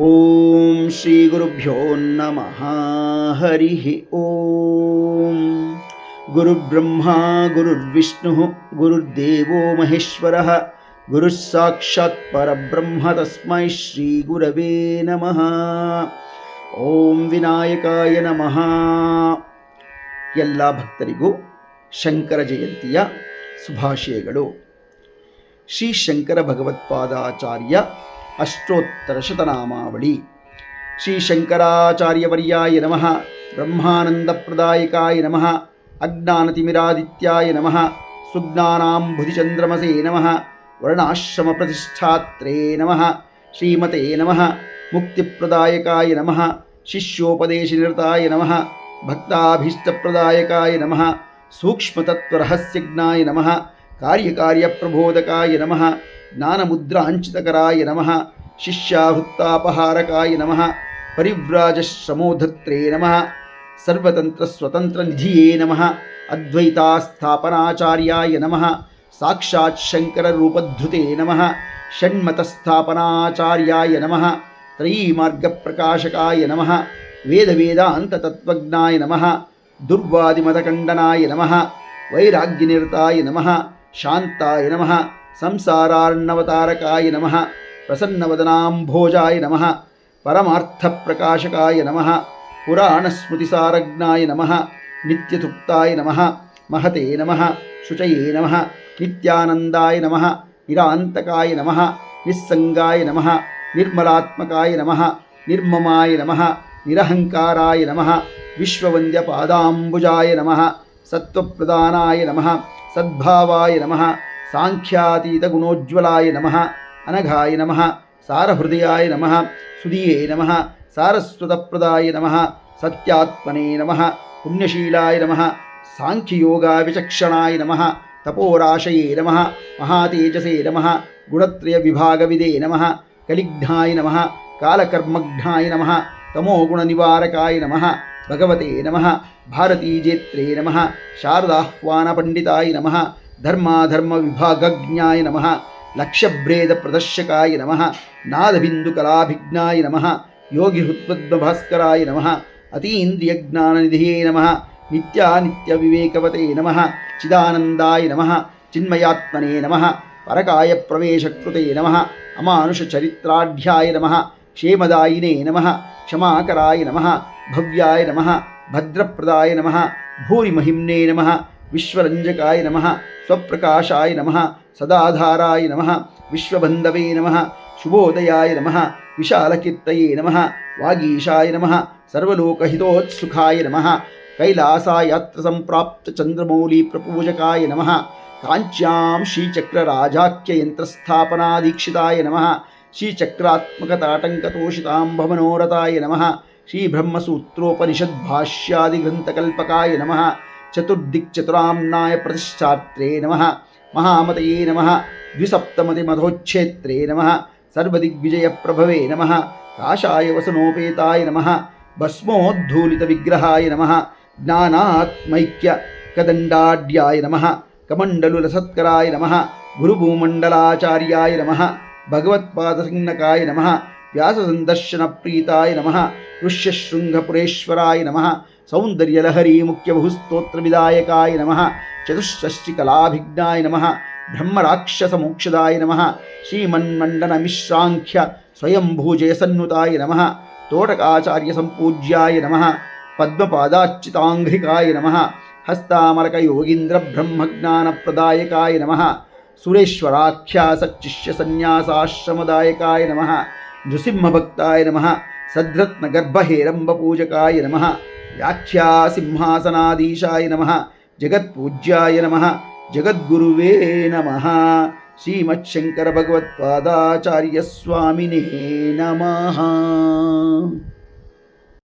ಓಂ ಶ್ರೀ ಗುರುಭ್ಯೋ ನಮಃ. ಹರಿ ಓಂ. ಗುರುರ್ಬ್ರಹ್ಮ ಗುರುರ್ವಿಷ್ಣು ಗುರುರ್ದೇವೋ ಮಹೇಶ್ವರಃ ಗುರುಃ ಸಾಕ್ಷಾತ್ ಪರಬ್ರಹ್ಮ ತಸ್ಮೈ ಶ್ರೀ ಗುರವೇ ನಮಃ. ಓಂ ವಿನಾಯಕಾಯ ನಮಃ. ಎಲ್ಲ ಭಕ್ತರಿಗೂ ಶಂಕರ ಜಯಂತಿಯ ಶುಭಾಶಯಗಳು. ಶ್ರೀ ಶಂಕರ ಭಗವತ್ಪಾದಾಚಾರ್ಯ ಅಷ್ಟೋತ್ತರ ಶತನಾಮಾವಳಿ. ಶ್ರೀ ಶಂಕರಾಚಾರ್ಯವರ್ಯಾಯ ನಮಃ. ಬ್ರಹ್ಮಾನಂದಪ್ರದಾಯಕಾಯ ನಮಃ. ಅಜ್ಞಾನತಿಮಿರಾದಿತ್ಯಾಯ ನಮಃ. ಸುಜ್ಞಾನಾಂಬುಧಿಚಂದ್ರಮಸೇ ನಮಃ. ವರ್ಣಾಶ್ರಮ ಪ್ರತಿಷ್ಠಾತ್ರೇ ನಮಃ. ಶ್ರೀಮತೆ ನಮಃ. ಮುಕ್ತಿಪ್ರದಾಯಕಾಯ ನಮಃ. ಶಿಷ್ಯೋಪದೇಶನಿರತಾಯ ನಮಃ. ಭಕ್ತಾಭೀಷ್ಟಪ್ರದಾಯಕಾಯ ನಮಃ. ಸೂಕ್ಷ್ಮತತ್ವರಹಸ್ಯಜ್ಞಾಯ ನಮಃ. ಕಾರ್ಯಕಾರ್ಯಪ್ರಬೋಧಕಾಯ ನಮಃ. ಜ್ಞಾನಮುದ್ರಾಂಚಿತಕರಾಯ ನಮಃ. ಶಿಷ್ಯಾವೃತ್ತಾಪಹಾರಕಾಯ ನಮಃ. ಪರಿವ್ರಾಜಶ್ರಮೋಧತ್ರೇ ನಮಃ. ಸರ್ವತಂತ್ರಸ್ವತಂತ್ರನಿಧಿಯೇ ನಮಃ. ಅದ್ವೈತಾಸ್ಥಾಪನಾಚಾರ್ಯಾಯ ನಮಃ. ಸಾಕ್ಷಾತ್ ಶಂಕರರೂಪಧೃತೆ ನಮಃ. ಷಣ್ಮತಸ್ಥಾಪನಾಚಾರ್ಯಾಯ ನಮಃ. ತ್ರಯೀಮಾರ್ಗಪ್ರಕಾಶಕಾಯ ನಮಃ. ವೇದವೇದಾಂತತತ್ವಜ್ಞಾಯ ನಮಃ. ದುರ್ವಾದಿಮತಖಂಡನಾಯ ನಮಃ. ವೈರಾಗ್ಯನಿರತಾಯ ನಮಃ. ಶಾಂತಾಯ ನಮಃ. ಸಂಸಾರಾರ್ಣವತಾರಕಾಯ ನಮಃ. ಪ್ರಸನ್ನವದನಾಂಭೋಜಾಯ ನಮಃ. ಪರಮಾರ್ಥಪ್ರಕಾಶಕಾಯ ನಮಃ. ಪುರಾಣಸ್ಮೃತಿಸಾರಜ್ಞಾಯ ನಮಃ. ನಿತ್ಯತೃಪ್ತಾಯ ನಮಃ. ಮಹತೆ ನಮಃ. ಶುಚಯೇ ನಮಃ. ನಿತ್ಯಾನಂದಾಯ ನಮಃ. ನಿರಾಂತಕಾಯ ನಮಃ. ನಿಸ್ಸಂಗಾಯ ನಮಃ. ನಿರ್ಮಲಾತ್ಮಕಾಯ ನಮಃ. ನಿರ್ಮಮಾಯ ನಮಃ. ನಿರಹಂಕಾರಾಯ ನಮಃ. ವಿಶ್ವವಂದ್ಯಪಾದಾಂಬುಜಾಯ ನಮಃ. ಸತ್ವಪ್ರದಾನಾಯ ನಮಃ. ಸದ್ಭಾವಾಯ ನಮಃ. ಸಾಂಖ್ಯಾತೀತಗುಣೋಜ್ವಲಾಯ ನಮಃ. ಅನಘಾಯ ನಮಃ. ಸಾರಹೃದಯಾಯ ನಮಃ. ಸುಧಿಯೇ ನಮಃ. ಸಾರಸ್ವತಪ್ರದಾಯ ನಮಃ. ಸತ್ಯಾತ್ಮನೇ ನಮಃ. ಪುಣ್ಯಶೀಲಾಯ ನಮಃ. ಸಾಂಖ್ಯಯೋಗಾವಿಚಕ್ಷಣಾಯ ನಮಃ. ತಪೋರಾಶಯೇ ನಮಃ. ಮಹಾತೇಜಸೇ ನಮಃ. ಗುಣತ್ರಯ ವಿಭಾಗವಿದೇ ನಮಃ. ಕಲಿಘ್ನಾಯ ನಮಃ. ಕಾಲಕರ್ಮಘ್ನಾಯ ನಮಃ. ತಮೋಗುಣನಿವಾರಕಾಯ ನಮಃ. ಭಗವತೆ ನಮಃ. ಭಾರತೀಜೇತ್ರೇ ನಮಃ. ಶಾರದಾಹ್ವಾನಪಂಡಿತಾಯ ನಮಃ. ಧರ್ಮಾಧರ್ಮವಿಭಾಗಜ್ಞಾಯ ನಮಃ. ಲಕ್ಷ್ಯಭ್ರೇದಪ್ರದರ್ಶಕಾಯ ನಮಃ. ನಾದಬಿಂದುಕಲಾಭಿಜ್ಞಾಯ ನಮಃ. ಯೋಗಿಹೃತ್ಪದ್ಮಭಾಸ್ಕರಾಯ ನಮಃ. ಅತೀಂದ್ರಿಯಜ್ಞಾನನಿಧಿಯೇ ನಮಃ. ನಿತ್ಯಾನಿತ್ಯವಿವೇಕವತೆ ನಮಃ. ಚಿದಾನಂದಾಯ ನಮಃ. ಚಿನ್ಮಯಾತ್ಮನೇ ನಮಃ. ಪರಕಾಯಪ್ರವೇಶಕೃತೆ ನಮಃ. ಅಮಾನುಷಚರಿತ್ರಾಢ್ಯಾಯ ನಮಃ. ಕ್ಷೇಮದಾಯಿನೇ ನಮಃ. ಕ್ಷಮಾಕರಾಯ ನಮಃ. ಭವ್ಯಾಯ ನಮಃ. ಭದ್ರಪ್ರದಾಯ ನಮಃ. ಭೂರಿಮಹಿಮ್ನೇ ನಮಃ. ವಿಶ್ವರಂಜಕಾಯ ನಮಃ. ಸ್ವಪ್ರಕಾಶಾಯ ನಮಃ. ಸದಾಧಾರಾಯ ನಮಃ. ವಿಶ್ವಬಂಧವೇ ನಮಃ. ಶುಭೋದಯಾಯ ನಮಃ. ವಿಶಾಲಕೀರ್ತಯೇ ನಮಃ. ವಾಗೀಶಾಯ ನಮಃ. ಸರ್ವಲೋಕಹಿತೋತ್ಸುಖಾಯ ನಮಃ. ಕೈಲಾಸಾಯಾತ್ರ ಸಂಪ್ರಾಪ್ತ ಚಂದ್ರಮೌಲಿ ಪ್ರಪೂಜಕಾಯ ನಮಃ. ಕಾಂಚ್ಯಾಂ ಶ್ರೀಚಕ್ರರಾಜಾಖ್ಯಯಂತ್ರಸ್ಥಾಪನಾದೀಕ್ಷಿತಾಯ ನಮಃ. ಶ್ರೀಚಕ್ರಾತ್ಮಕತಾಟಂಕತೋಷಿತಾಂಬಮನೋರಥಾಯ ನಮಃ. ಶ್ರೀಬ್ರಹ್ಮಸೂತ್ರೋಪನಿಷದ್ಭಾಷ್ಯಾದಿಗ್ರಂಥಕಲ್ಪಕಾಯ ನಮಃ. ಚತುರ್ದಿಕ್ಚತುರಾಮ್ನಾಯ ಪ್ರತಿಷ್ಠಾತ್ರೇ ನಮಃ. ಮಹಾಮತಯೇ ನಮಃ. ದ್ವಿಸಪ್ತಮತಿಮಧೋಚ್ಛೇತ್ರೇ ನಮಃ. ಸರ್ವದಿಗ್ವಿಜಯಪ್ರಭವೇ ನಮಃ. ಕಾಷಾಯ ವಸನೋಪೇತಾಯ ನಮಃ. ಭಸ್ಮೋದ್ಧೂಲಿತವಿಗ್ರಹಾಯ ನಮಃ. ಜ್ಞಾನಾತ್ಮೈಕ್ಯ ಕದಂಡಾಢ್ಯಾಯ ನಮಃ. ಕಮಂಡಲುಲಸತ್ಕರಾಯ ನಮಃ. ಗುರುಭೂಮಂಡಲಾಚಾರ್ಯಾಯ ನಮಃ. ಭಗವತ್ಪಾದಸಂಜ್ಞಕಾಯ ನಮಃ. ವ್ಯಾಸಸಂದರ್ಶನಪ್ರೀತಾಯ ನಮಃ. ಋಷ್ಯಶೃಂಗಪುರೇಶ್ವರಾಯ ನಮಃ. ಸೌಂದರ್ಯಲಹರಿ ಮುಖ್ಯಬಹುಸ್ತೋತ್ರವಿದಾಯಕಾಯ ನಮಃ. ಚತುಷ್ಷಷ್ಟಿಕಲಾಭಿಜ್ಞಾಯ ನಮಃ. ಬ್ರಹ್ಮರಾಕ್ಷಸಮೋಕ್ಷದಾಯ ನಮಃ. ಶ್ರೀಮನ್ಮಂಡನಮಿಶ್ರಾಂಖ್ಯ ಸ್ವಯಂಭೂಜಯಸನ್ನುತಾಯ ನಮಃ. ತೋಟಕಾಚಾರ್ಯಸಂಪೂಜ್ಯಾಯ ನಮಃ. ಪದ್ಮಪಾದಾರ್ಚಿತಾಂಘ್ರಿಕಾಯ ನಮಃ. ಹಸ್ತಾಮರಕಯೋಗೀಂದ್ರಬ್ರಹ್ಮಜ್ಞಾನಪ್ರದಾಯಕಾಯ ನಮಃ. ಸುರೇಶ್ವರಾಖ್ಯಾಸಚ್ಚಿಷ್ಯಸನ್ಯಾಸಾಶ್ರಮದಾಯಕಾಯ ನಮಃ. ನೃಸಿಂಹಭಕ್ತಾಯ ನಮಃ. ಸದ್ರತ್ನಗರ್ಭಹೇರಂಬಪೂಜಕಾಯ ನಮಃ. ವ್ಯಾಖ್ಯಾಸಿಂಹಾಸನಾಧೀಶಾಯ ನಮಃ. ಜಗತ್ಪೂಜ್ಯಾಯ ನಮಃ. ಜಗದ್ಗುರುವೇ ನಮಃ. ಶ್ರೀಮಚ್ಶಂಕರ ಭಗವತ್ಪಾದಾಚಾರ್ಯ ಸ್ವಾಮಿನೇ ನಮಃ.